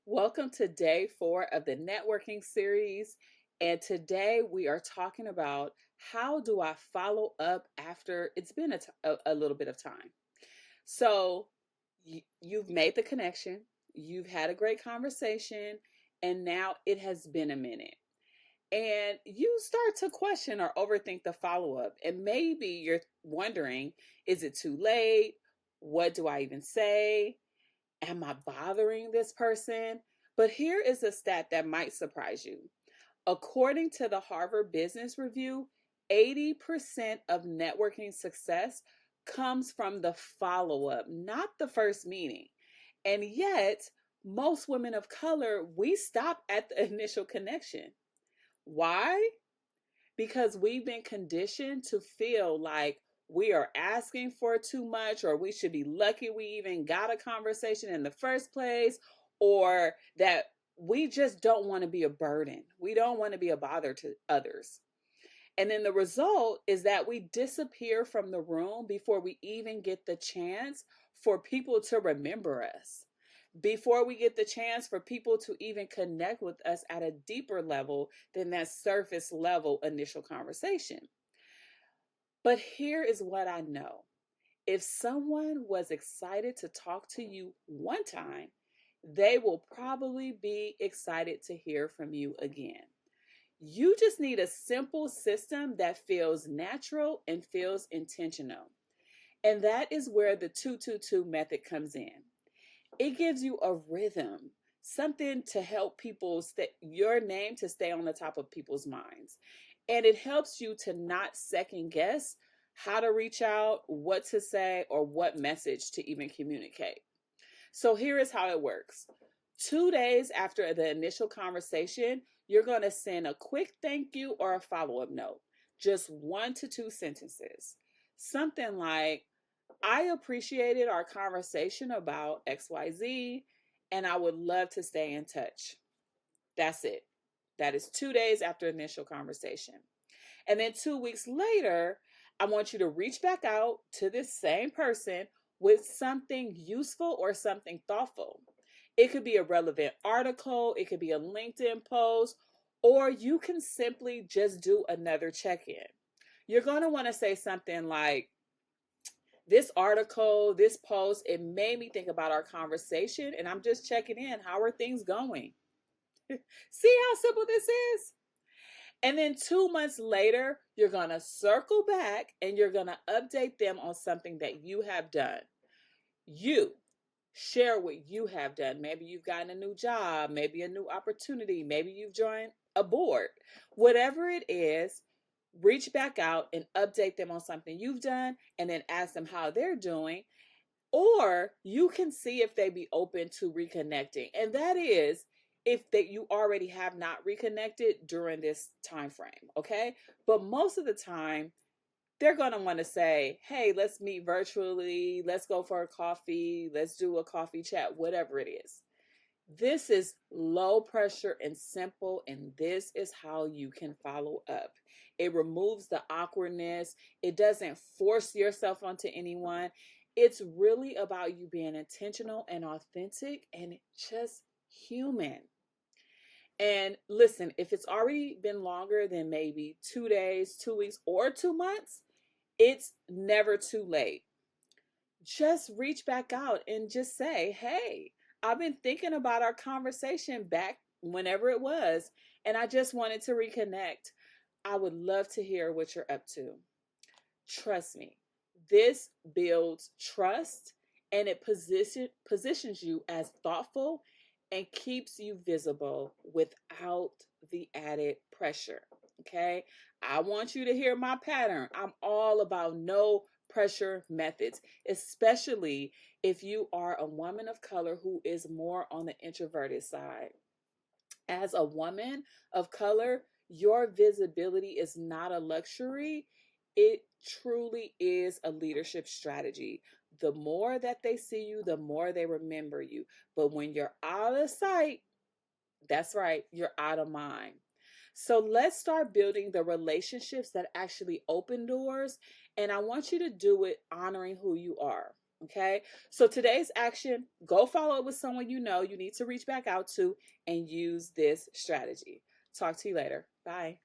Welcome to day 4 of the networking series. And today we are talking about how do I follow up after it's been a little bit of time. So you've made the connection, you've had a great conversation, and now it has been a minute. And you start to question or overthink the follow up. And maybe you're wondering, is it too late? What do I even say? Am I bothering this person? But here is a stat that might surprise you. According to the Harvard Business Review, 80% of networking success comes from the follow up, not the first meeting. And yet, most women of color, we stop at the initial connection. Why? Because we've been conditioned to feel like we are asking for too much, or we should be lucky we even got a conversation in the first place, or that we just don't want to be a burden. We don't want to be a bother to others. And then the result is that we disappear from the room before we even get the chance for people to remember us, before we get the chance for people to even connect with us at a deeper level than that surface level initial conversation. But here is what I know: if someone was excited to talk to you one time, they will probably be excited to hear from you again. You just need a simple system that feels natural and feels intentional. And that is where the 222 method comes in. It gives you a rhythm, something to help people your name to stay on the top of people's minds. And it helps you to not second guess how to reach out, what to say, or what message to even communicate. So here is how it works. 2 days after the initial conversation, you're going to send a quick thank you or a follow up note, just 1 to 2 sentences. Something like, I appreciated our conversation about XYZ, and I would love to stay in touch. That's it. That is 2 days after initial conversation. And then 2 weeks later, I want you to reach back out to this same person with something useful or something thoughtful. It could be a relevant article, it could be a LinkedIn post, or you can simply just do another check in. You're going to want to say something like, this article, this post, it made me think about our conversation, and I'm just checking in. How are things going? See how simple this is? And then 2 months later, you're going to circle back and you're going to update them on something that you have done. You share what you have done. Maybe you've gotten a new job, maybe a new opportunity, maybe you've joined a board. Whatever it is, reach back out and update them on something you've done and then ask them how they're doing. Or you can see if they be open to reconnecting. And that is if that you already have not reconnected during this time frame, okay? But most of the time, they're going to want to say, hey, let's meet virtually, let's go for a coffee, let's do a coffee chat, whatever it is. This is low pressure and simple, and this is how you can follow up. It removes the awkwardness, it doesn't force yourself onto anyone. It's really about you being intentional and authentic and just human. And listen, if it's already been longer than maybe 2 days, 2 weeks, or 2 months, it's never too late. Just reach back out and just say, hey, I've been thinking about our conversation back whenever it was, and I just wanted to reconnect. I would love to hear what you're up to. Trust me, this builds trust, and it positions you as thoughtful and keeps you visible without the added pressure. Okay, I want you to hear my pattern. I'm all about no pressure methods, especially if you are a woman of color who is more on the introverted side. As a woman of color, your visibility is not a luxury. It truly is a leadership strategy. The more that they see you, the more they remember you. But when you're out of sight, that's right, you're out of mind. So let's start building the relationships that actually open doors. And I want you to do it honoring who you are. Okay. So today's action, go follow up with someone you know you need to reach back out to and use this strategy. Talk to you later. Bye.